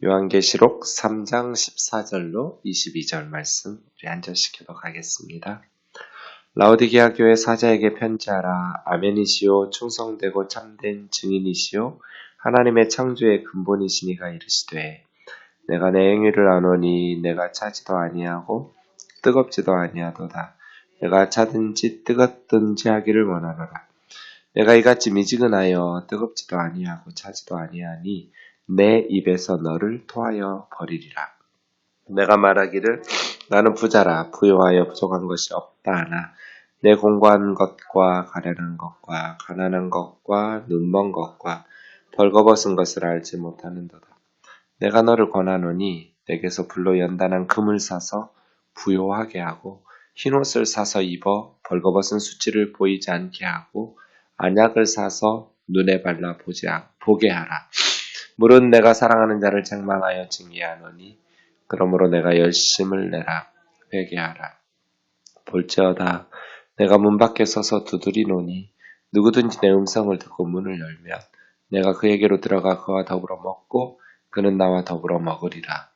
요한계시록 3장 14절로 22절 말씀 우리 한 절씩 교독하겠습니다. 라오디게아 교회 사자에게 편지하라. 아멘이시오 충성되고 참된 증인이시오 하나님의 창조의 근본이시니가 이르시되 내가 내 행위를 아노니 내가 차지도 아니하고 뜨겁지도 아니하도다. 내가 차든지 뜨겁든지 하기를 원하노라. 내가 이같이 미지근하여 뜨겁지도 아니하고 차지도 아니하니 내 입에서 너를 토하여 버리리라. 내가 말하기를 나는 부자라 부요하여 부족한 것이 없다 하나 내 공고한 것과 가련한 것과 가난한 것과 눈먼 것과 벌거벗은 것을 알지 못하는도다. 내가 너를 권하노니 내게서 불로 연단한 금을 사서 부요하게 하고 흰옷을 사서 입어 벌거벗은 수치를 보이지 않게 하고 안약을 사서 눈에 발라 보게 하라. 물은 내가 사랑하는 자를 책망하여 징계하노니 그러므로 내가 열심을 내라 회개하라. 볼지어다 내가 문 밖에 서서 두드리노니 누구든지 내 음성을 듣고 문을 열면 내가 그에게로 들어가 그와 더불어 먹고 그는 나와 더불어 먹으리라.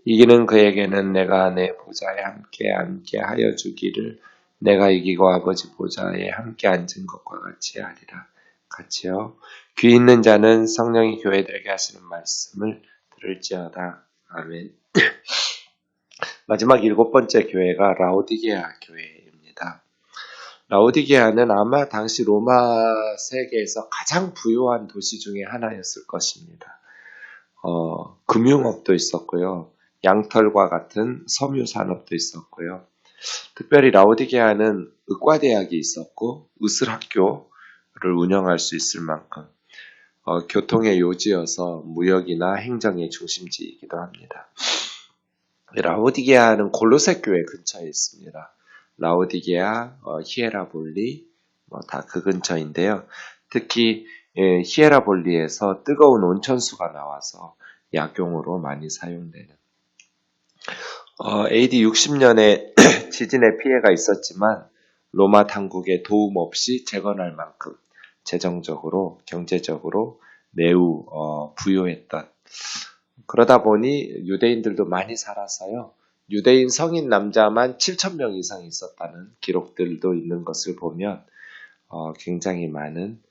이기는 그에게는 내가 내 보좌에 함께 앉게 하여 주기를 내가 이기고 아버지 보좌에 함께 앉은 것과 같이 하리라. 같이요. 귀 있는 자는 성령이 교회들에게 하시는 말씀을 들을지어다. 아멘. 마지막 7번째 교회가 라오디게아 교회입니다. 라오디게아는 아마 당시 로마 세계에서 가장 부유한 도시 중에 하나였을 것입니다. 금융업도 있었고요. 양털과 같은 섬유 산업도 있었고요. 특별히 라오디게아는 의과대학이 있었고 의술학교를 운영할 수 있을 만큼 교통의 요지여서 무역이나 행정의 중심지이기도 합니다. 라오디게아는 골로새 교회 근처에 있습니다. 라오디게아, 히에라볼리 다 그 근처인데요. 특히 히에라볼리에서 뜨거운 온천수가 나와서 약용으로 많이 사용되는 AD 60년에 지진의 피해가 있었지만 로마 당국의 도움 없이 재건할 만큼 재정적으로 경제적으로 매우 부유했던 그러다 보니 유대인들도 많이 살아서요. 유대인 성인 남자만 7,000명 이상 있었다는 기록들도 있는 것을 보면 굉장히 많은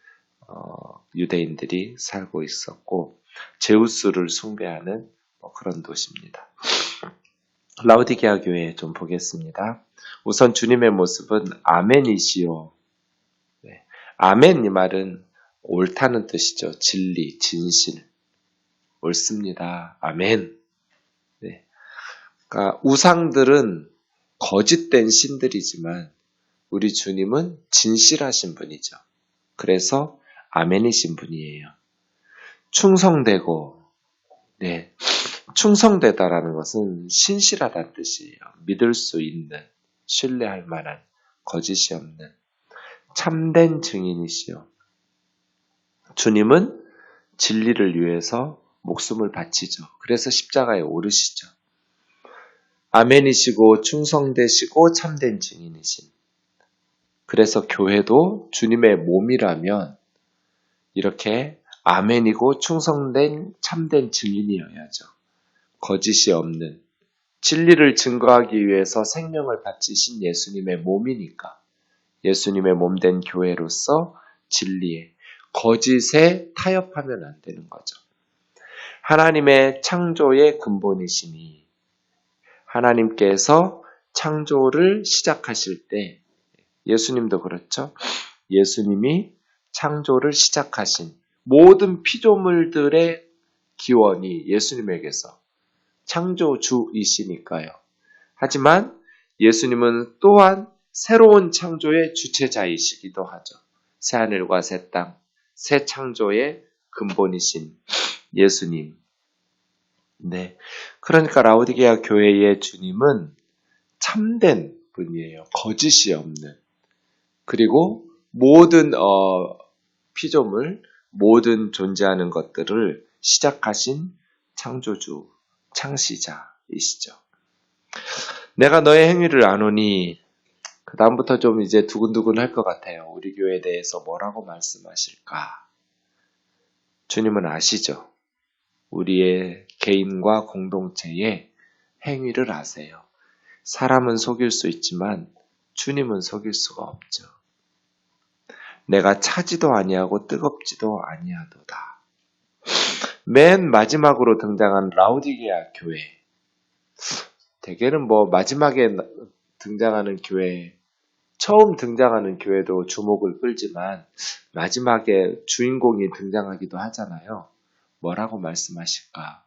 유대인들이 살고 있었고 제우스를 숭배하는 그런 도시입니다. 라오디게아 교회 좀 보겠습니다. 우선 주님의 모습은 아멘이시오. 네. 아멘 이 말은 옳다는 뜻이죠. 진리, 진실. 옳습니다. 아멘. 네. 그러니까 우상들은 거짓된 신들이지만 우리 주님은 진실하신 분이죠. 그래서 아멘이신 분이에요. 충성되고 네. 충성되다라는 것은 신실하다는 뜻이에요. 믿을 수 있는, 신뢰할 만한, 거짓이 없는 참된 증인이시요. 주님은 진리를 위해서 목숨을 바치죠. 그래서 십자가에 오르시죠. 아멘이시고 충성되시고 참된 증인이신. 그래서 교회도 주님의 몸이라면 이렇게 아멘이고 충성된 참된 증인이어야죠. 거짓이 없는 진리를 증거하기 위해서 생명을 바치신 예수님의 몸이니까 예수님의 몸된 교회로서 진리에 거짓에 타협하면 안 되는 거죠. 하나님의 창조의 근본이시니 하나님께서 창조를 시작하실 때 예수님도 그렇죠. 예수님이 창조를 시작하신 모든 피조물들의 기원이 예수님에게서 창조주이시니까요. 하지만 예수님은 또한 새로운 창조의 주체자이시기도 하죠. 새하늘과 새 땅, 새 창조의 근본이신 예수님. 네. 그러니까 라오디게아 교회의 주님은 참된 분이에요. 거짓이 없는. 그리고 모든 피조물, 모든 존재하는 것들을 시작하신 창조주, 창시자이시죠. 내가 너의 행위를 아노니 그 다음부터 좀 이제 두근두근 할 것 같아요. 우리 교회에 대해서 뭐라고 말씀하실까? 주님은 아시죠? 우리의 개인과 공동체의 행위를 아세요. 사람은 속일 수 있지만 주님은 속일 수가 없죠. 내가 차지도 아니하고 뜨겁지도 아니하도다. 맨 마지막으로 등장한 라오디게아 교회. 대개는 마지막에 등장하는 교회, 처음 등장하는 교회도 주목을 끌지만 마지막에 주인공이 등장하기도 하잖아요. 뭐라고 말씀하실까?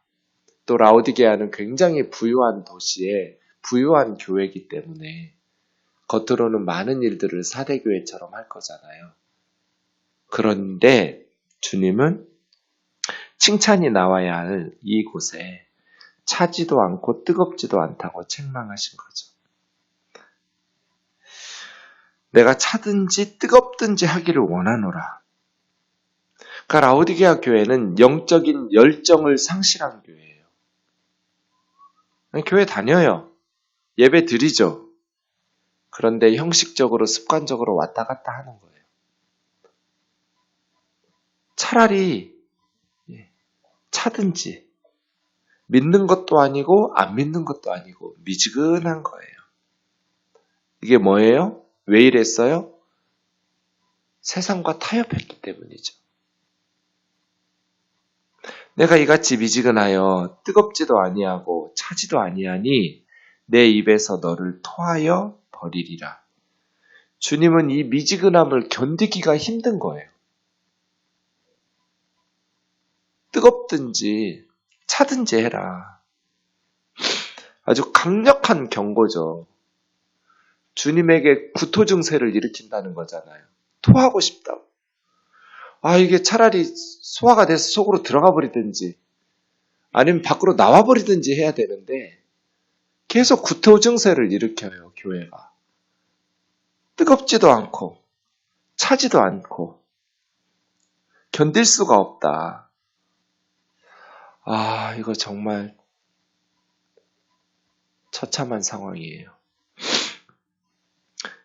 또 라오디게아는 굉장히 부유한 도시에 부유한 교회이기 때문에 겉으로는 많은 일들을 사대교회처럼 할 거잖아요. 그런데 주님은 칭찬이 나와야 할 이곳에 차지도 않고 뜨겁지도 않다고 책망하신 거죠. 내가 차든지 뜨겁든지 하기를 원하노라. 그러니까 라오디게아 교회는 영적인 열정을 상실한 교회예요. 교회 다녀요. 예배 드리죠. 그런데 형식적으로 습관적으로 왔다 갔다 하는 거예요. 차라리 차든지 믿는 것도 아니고 안 믿는 것도 아니고 미지근한 거예요. 이게 뭐예요? 왜 이랬어요? 세상과 타협했기 때문이죠. 내가 이같이 미지근하여 뜨겁지도 아니하고 차지도 아니하니 내 입에서 너를 토하여 버리리라. 주님은 이 미지근함을 견디기가 힘든 거예요. 뜨겁든지 차든지 해라. 아주 강력한 경고죠. 주님에게 구토 증세를 일으킨다는 거잖아요. 토하고 싶다고. 이게 차라리 소화가 돼서 속으로 들어가 버리든지 아니면 밖으로 나와 버리든지 해야 되는데 계속 구토 증세를 일으켜요, 교회가. 뜨겁지도 않고 차지도 않고 견딜 수가 없다. 이거 정말 처참한 상황이에요.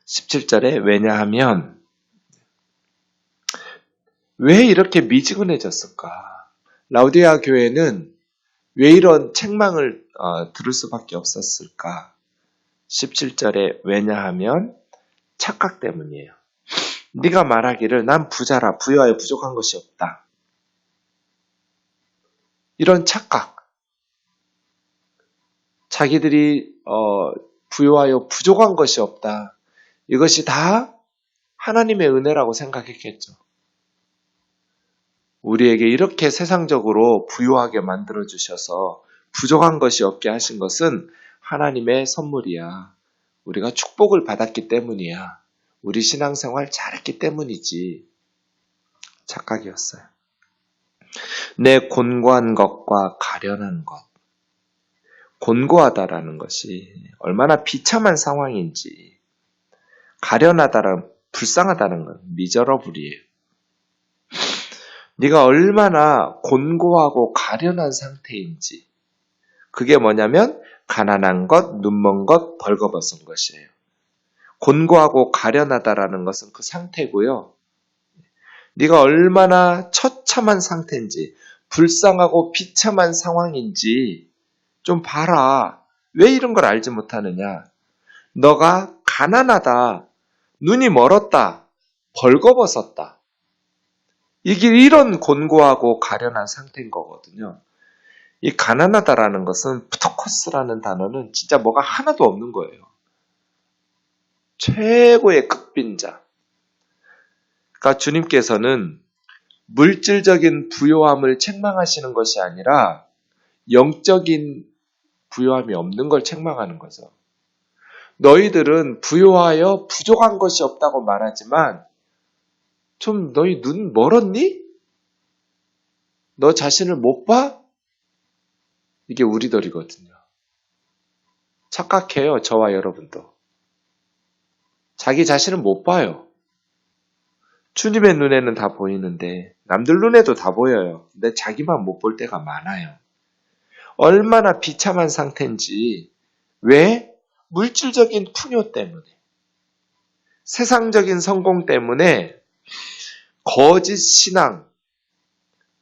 17절에 왜냐하면 왜 이렇게 미지근해졌을까? 라오디게아 교회는 왜 이런 책망을 들을 수밖에 없었을까? 17절에 왜냐하면 착각 때문이에요. 네가 말하기를 난 부자라 부유하여 부족한 것이 없다. 이런 착각. 자기들이 부유하여 부족한 것이 없다. 이것이 다 하나님의 은혜라고 생각했겠죠. 우리에게 이렇게 세상적으로 부유하게 만들어주셔서 부족한 것이 없게 하신 것은 하나님의 선물이야. 우리가 축복을 받았기 때문이야. 우리 신앙생활 잘했기 때문이지. 착각이었어요. 내 곤고한 것과 가련한 것. 곤고하다라는 것이 얼마나 비참한 상황인지, 가련하다라는, 불쌍하다는 건 미저러블이에요. 네가 얼마나 곤고하고 가련한 상태인지, 그게 뭐냐면 가난한 것, 눈먼 것, 벌거벗은 것이에요. 곤고하고 가련하다라는 것은 그 상태고요. 네가 얼마나 처참한 상태인지, 불쌍하고 비참한 상황인지 좀 봐라. 왜 이런 걸 알지 못하느냐? 너가 가난하다, 눈이 멀었다, 벌거벗었다. 이게 이런 곤고하고 가련한 상태인 거거든요. 이 가난하다라는 것은 프토코스라는 단어는 진짜 뭐가 하나도 없는 거예요. 최고의 극빈자. 그러니까 주님께서는 물질적인 부요함을 책망하시는 것이 아니라 영적인 부요함이 없는 걸 책망하는 거죠. 너희들은 부요하여 부족한 것이 없다고 말하지만 좀 너희 눈 멀었니? 너 자신을 못 봐? 이게 우리들이거든요. 착각해요, 저와 여러분도. 자기 자신을 못 봐요. 주님의 눈에는 다 보이는데 남들 눈에도 다 보여요. 근데 자기만 못 볼 때가 많아요. 얼마나 비참한 상태인지. 왜? 물질적인 풍요 때문에, 세상적인 성공 때문에 거짓 신앙,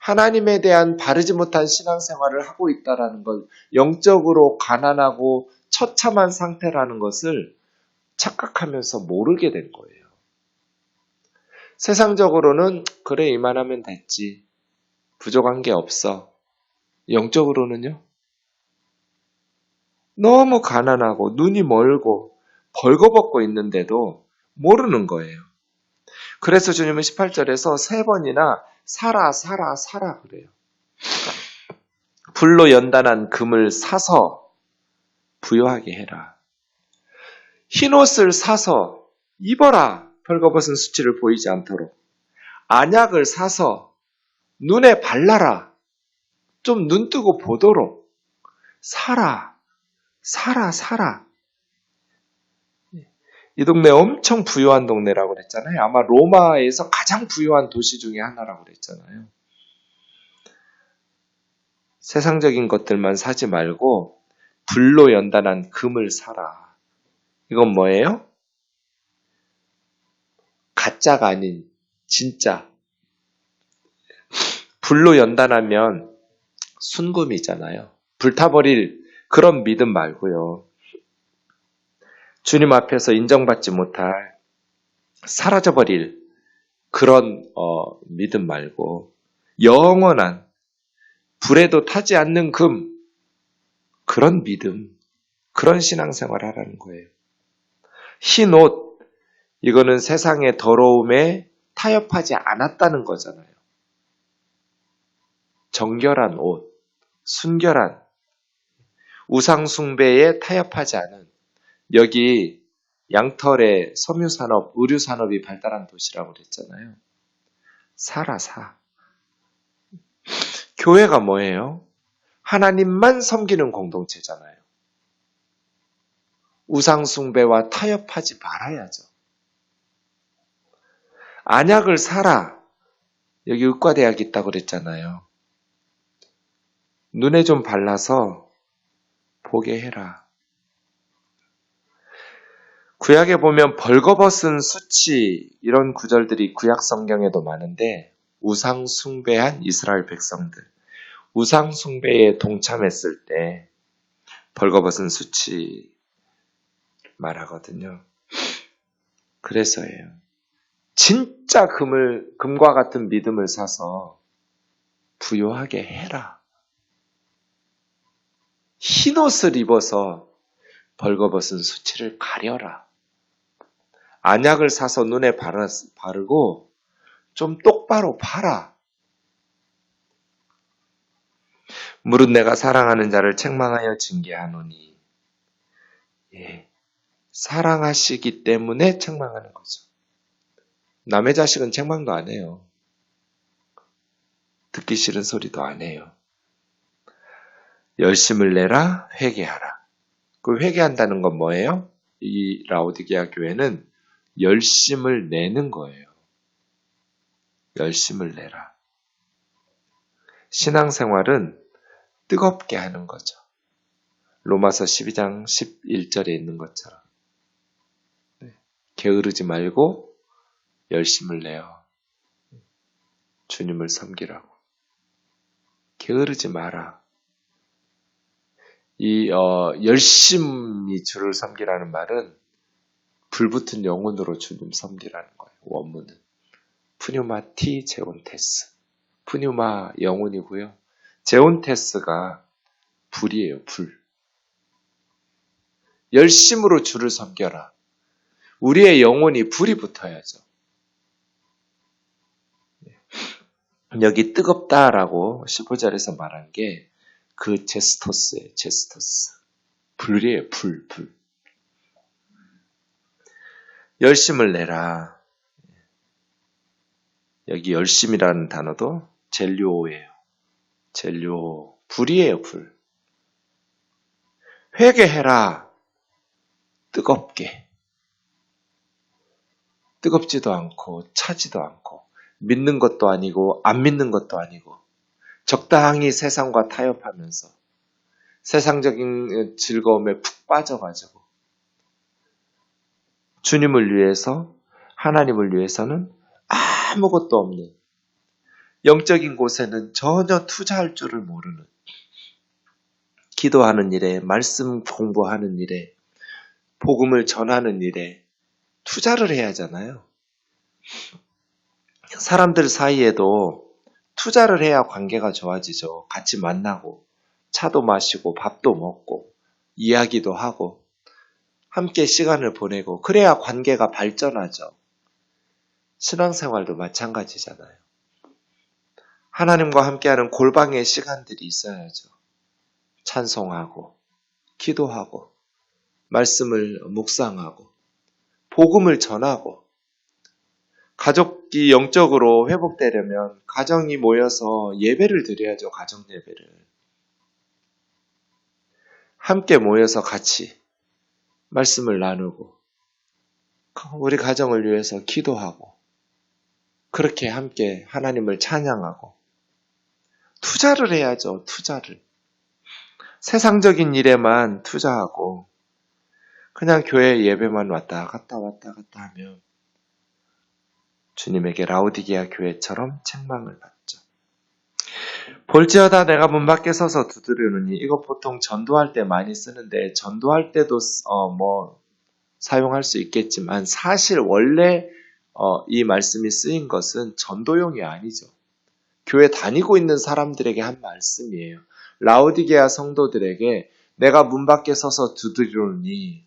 하나님에 대한 바르지 못한 신앙생활을 하고 있다라는 걸, 영적으로 가난하고 처참한 상태라는 것을 착각하면서 모르게 된 거예요. 세상적으로는 그래 이만하면 됐지. 부족한 게 없어. 영적으로는요. 너무 가난하고 눈이 멀고 벌거벗고 있는데도 모르는 거예요. 그래서 주님은 18절에서 3번이나 사라 사라 사라 그래요. 불로 연단한 금을 사서 부요하게 해라. 흰옷을 사서 입어라. 벌거벗은 수치를 보이지 않도록. 안약을 사서 눈에 발라라. 좀 눈 뜨고 보도록. 사라. 사라 사라. 이 동네 엄청 부유한 동네라고 그랬잖아요. 아마 로마에서 가장 부유한 도시 중에 하나라고 그랬잖아요. 세상적인 것들만 사지 말고 불로 연단한 금을 사라. 이건 뭐예요? 가짜가 아닌 진짜. 불로 연단하면 순금이잖아요. 불타버릴 그런 믿음 말고요. 주님 앞에서 인정받지 못할 사라져버릴 그런 믿음 말고 영원한 불에도 타지 않는 금, 그런 믿음, 그런 신앙생활 하라는 거예요. 흰 옷, 이거는 세상의 더러움에 타협하지 않았다는 거잖아요. 정결한 옷, 순결한, 우상숭배에 타협하지 않은, 여기 양털에 섬유산업, 의류산업이 발달한 도시라고 그랬잖아요. 사라, 사. 교회가 뭐예요? 하나님만 섬기는 공동체잖아요. 우상숭배와 타협하지 말아야죠. 안약을 사라. 여기 의과대학 있다고 그랬잖아요. 눈에 좀 발라서 보게 해라. 구약에 보면 벌거벗은 수치 이런 구절들이 구약 성경에도 많은데 우상 숭배한 이스라엘 백성들, 우상 숭배에 동참했을 때 벌거벗은 수치 말하거든요. 그래서예요. 진짜 금과 같은 믿음을 사서 부요하게 해라. 흰옷을 입어서 벌거벗은 수치를 가려라. 안약을 사서 눈에 바르고 좀 똑바로 봐라. 무릇 내가 사랑하는 자를 책망하여 징계하노니. 예, 사랑하시기 때문에 책망하는 거죠. 남의 자식은 책망도 안 해요. 듣기 싫은 소리도 안 해요. 열심을 내라, 회개하라. 그 회개한다는 건 뭐예요? 이 라오디게아 교회는 열심을 내는 거예요. 열심을 내라. 신앙생활은 뜨겁게 하는 거죠. 로마서 12장 11절에 있는 것처럼. 게으르지 말고 열심을 내어 주님을 섬기라고. 게으르지 마라. 이 열심히 주를 섬기라는 말은 불붙은 영혼으로 주님 섬기라는 거예요. 원문은. 푸뉴마티 제온테스. 푸뉴마 영혼이고요. 제온테스가 불이에요. 불. 열심으로 주를 섬겨라. 우리의 영혼이 불이 붙어야죠. 여기 뜨겁다라고 15절에서 말한 게 그 제스토스예요. 제스토스. 불이에요. 불. 열심을 내라. 여기 열심이라는 단어도 젤료예요. 젤료. 불이에요. 불. 회개해라. 뜨겁게. 뜨겁지도 않고 차지도 않고 믿는 것도 아니고 안 믿는 것도 아니고 적당히 세상과 타협하면서 세상적인 즐거움에 푹 빠져가지고 주님을 위해서 하나님을 위해서는 아무것도 없는 영적인 곳에는 전혀 투자할 줄을 모르는, 기도하는 일에, 말씀 공부하는 일에, 복음을 전하는 일에 투자를 해야 하잖아요. 사람들 사이에도 투자를 해야 관계가 좋아지죠. 같이 만나고 차도 마시고 밥도 먹고 이야기도 하고 함께 시간을 보내고 그래야 관계가 발전하죠. 신앙생활도 마찬가지잖아요. 하나님과 함께하는 골방의 시간들이 있어야죠. 찬송하고 기도하고 말씀을 묵상하고 복음을 전하고 가족이 영적으로 회복되려면 가정이 모여서 예배를 드려야죠. 가정 예배를. 함께 모여서 같이 말씀을 나누고 우리 가정을 위해서 기도하고 그렇게 함께 하나님을 찬양하고 투자를 해야죠. 투자를. 세상적인 일에만 투자하고 그냥 교회 예배만 왔다 갔다 하면 주님에게 라오디게아 교회처럼 책망을 받죠. 볼지어다 내가 문 밖에 서서 두드리노니, 이거 보통 전도할 때 많이 쓰는데 전도할 때도 사용할 수 있겠지만 사실 원래 이 말씀이 쓰인 것은 전도용이 아니죠. 교회 다니고 있는 사람들에게 한 말씀이에요. 라오디게아 성도들에게 내가 문 밖에 서서 두드리노니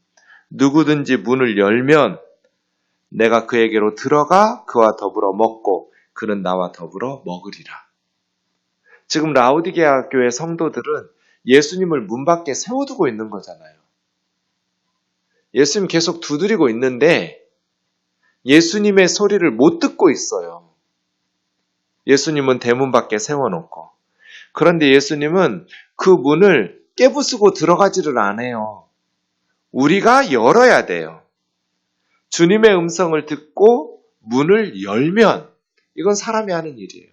누구든지 문을 열면 내가 그에게로 들어가 그와 더불어 먹고 그는 나와 더불어 먹으리라. 지금 라오디게아 교회 성도들은 예수님을 문 밖에 세워두고 있는 거잖아요. 예수님 계속 두드리고 있는데 예수님의 소리를 못 듣고 있어요. 예수님은 대문 밖에 세워놓고. 그런데 예수님은 그 문을 깨부수고 들어가지를 않아요. 우리가 열어야 돼요. 주님의 음성을 듣고 문을 열면 이건 사람이 하는 일이에요.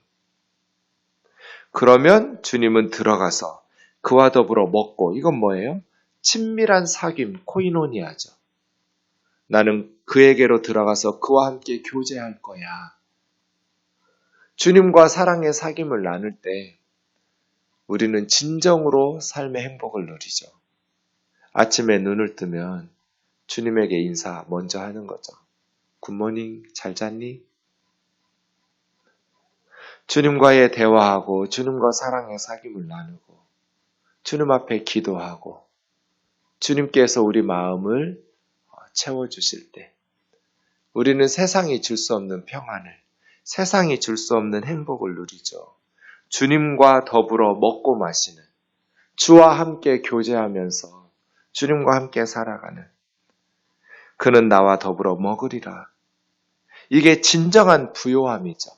그러면 주님은 들어가서 그와 더불어 먹고, 이건 뭐예요? 친밀한 사귐, 코이노니아죠. 나는 그에게로 들어가서 그와 함께 교제할 거야. 주님과 사랑의 사귐을 나눌 때 우리는 진정으로 삶의 행복을 누리죠. 아침에 눈을 뜨면 주님에게 인사 먼저 하는 거죠. 굿모닝, 잘 잤니? 주님과의 대화하고 주님과 사랑의 사귐을 나누고 주님 앞에 기도하고 주님께서 우리 마음을 채워주실 때 우리는 세상이 줄 수 없는 평안을, 세상이 줄 수 없는 행복을 누리죠. 주님과 더불어 먹고 마시는, 주와 함께 교제하면서 주님과 함께 살아가는, 그는 나와 더불어 먹으리라. 이게 진정한 부요함이죠.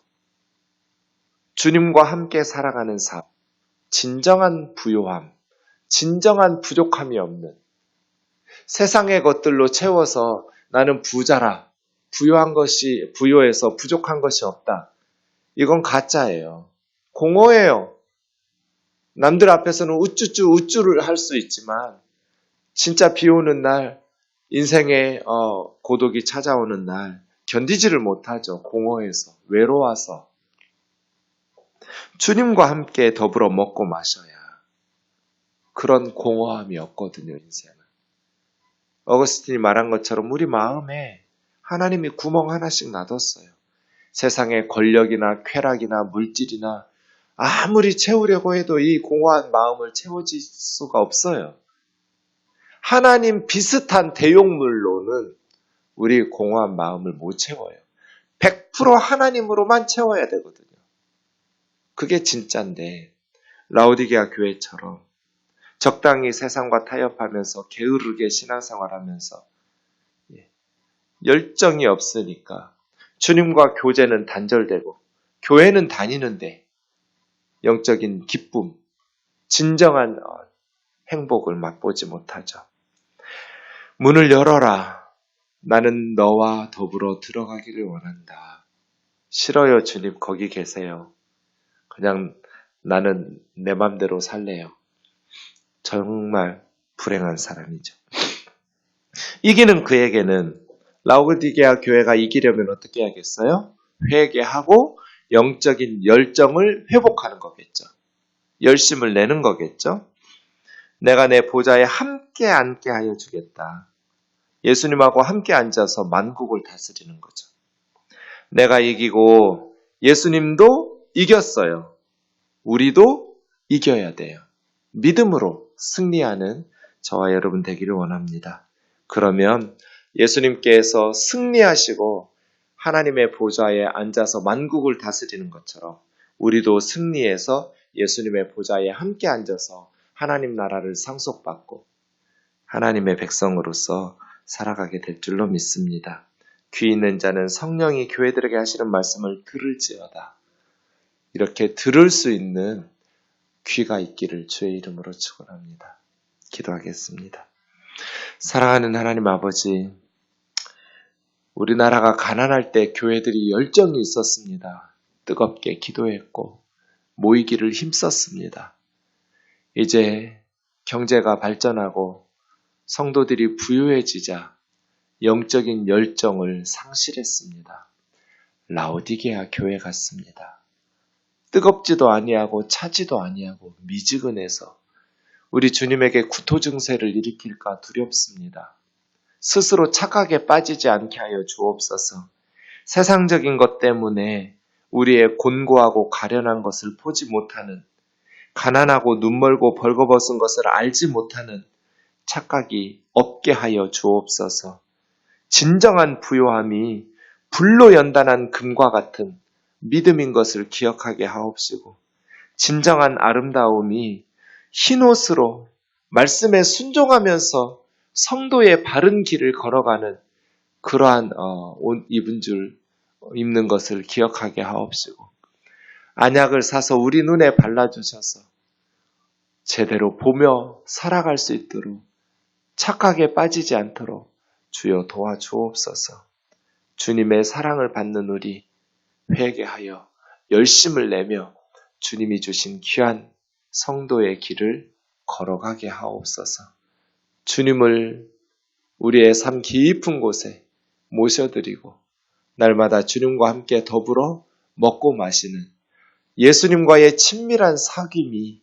주님과 함께 살아가는 삶, 진정한 부요함, 진정한 부족함이 없는, 세상의 것들로 채워서 나는 부자라, 부요해서 부족한 것이 없다. 이건 가짜예요. 공허해요. 남들 앞에서는 우쭈쭈를 할 수 있지만 진짜 비 오는 날, 인생의 고독이 찾아오는 날 견디지를 못하죠. 공허해서, 외로워서. 주님과 함께 더불어 먹고 마셔야 그런 공허함이 없거든요, 인생은. 어거스틴이 말한 것처럼 우리 마음에 하나님이 구멍 하나씩 놔뒀어요. 세상의 권력이나 쾌락이나 물질이나 아무리 채우려고 해도 이 공허한 마음을 채워질 수가 없어요. 하나님 비슷한 대용물로는 우리 공허한 마음을 못 채워요. 100% 하나님으로만 채워야 되거든요. 그게 진짜인데 라오디게아 교회처럼 적당히 세상과 타협하면서 게으르게 신앙생활하면서 열정이 없으니까 주님과 교제는 단절되고 교회는 다니는데 영적인 기쁨, 진정한 행복을 맛보지 못하죠. 문을 열어라. 나는 너와 더불어 들어가기를 원한다. 싫어요, 주님. 거기 계세요. 그냥 나는 내 맘대로 살래요. 정말 불행한 사람이죠. 이기는 그에게는 라오디게아 교회가 이기려면 어떻게 해야겠어요? 회개하고 영적인 열정을 회복하는 거겠죠. 열심을 내는 거겠죠. 내가 내 보좌에 함께 앉게 하여 주겠다. 예수님하고 함께 앉아서 만국을 다스리는 거죠. 내가 이기고 예수님도 이겼어요. 우리도 이겨야 돼요. 믿음으로 승리하는 저와 여러분 되기를 원합니다. 그러면 예수님께서 승리하시고 하나님의 보좌에 앉아서 만국을 다스리는 것처럼 우리도 승리해서 예수님의 보좌에 함께 앉아서 하나님 나라를 상속받고 하나님의 백성으로서 살아가게 될 줄로 믿습니다. 귀 있는 자는 성령이 교회들에게 하시는 말씀을 들을지어다. 이렇게 들을 수 있는 귀가 있기를 주의 이름으로 축원합니다. 기도하겠습니다. 사랑하는 하나님 아버지, 우리나라가 가난할 때 교회들이 열정이 있었습니다. 뜨겁게 기도했고 모이기를 힘썼습니다. 이제 경제가 발전하고 성도들이 부유해지자 영적인 열정을 상실했습니다. 라오디게아 교회 같습니다. 뜨겁지도 아니하고 차지도 아니하고 미지근해서 우리 주님에게 구토 증세를 일으킬까 두렵습니다. 스스로 착각에 빠지지 않게 하여 주옵소서. 세상적인 것 때문에 우리의 곤고하고 가련한 것을 보지 못하는, 가난하고 눈멀고 벌거벗은 것을 알지 못하는 착각이 없게 하여 주옵소서. 진정한 부요함이 불로 연단한 금과 같은 믿음인 것을 기억하게 하옵시고, 진정한 아름다움이 흰옷으로 말씀에 순종하면서 성도의 바른 길을 걸어가는 그러한 옷 입은 줄 입는 것을 기억하게 하옵시고, 안약을 사서 우리 눈에 발라주셔서 제대로 보며 살아갈 수 있도록 착각에 빠지지 않도록 주여 도와주옵소서. 주님의 사랑을 받는 우리 회개하여 열심을 내며 주님이 주신 귀한 성도의 길을 걸어가게 하옵소서. 주님을 우리의 삶 깊은 곳에 모셔드리고 날마다 주님과 함께 더불어 먹고 마시는 예수님과의 친밀한 사귐이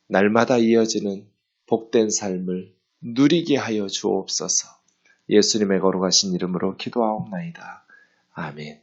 날마다 이어지는 복된 삶을 누리게 하여 주옵소서. 예수님의 거룩하신 이름으로 기도하옵나이다. 아멘.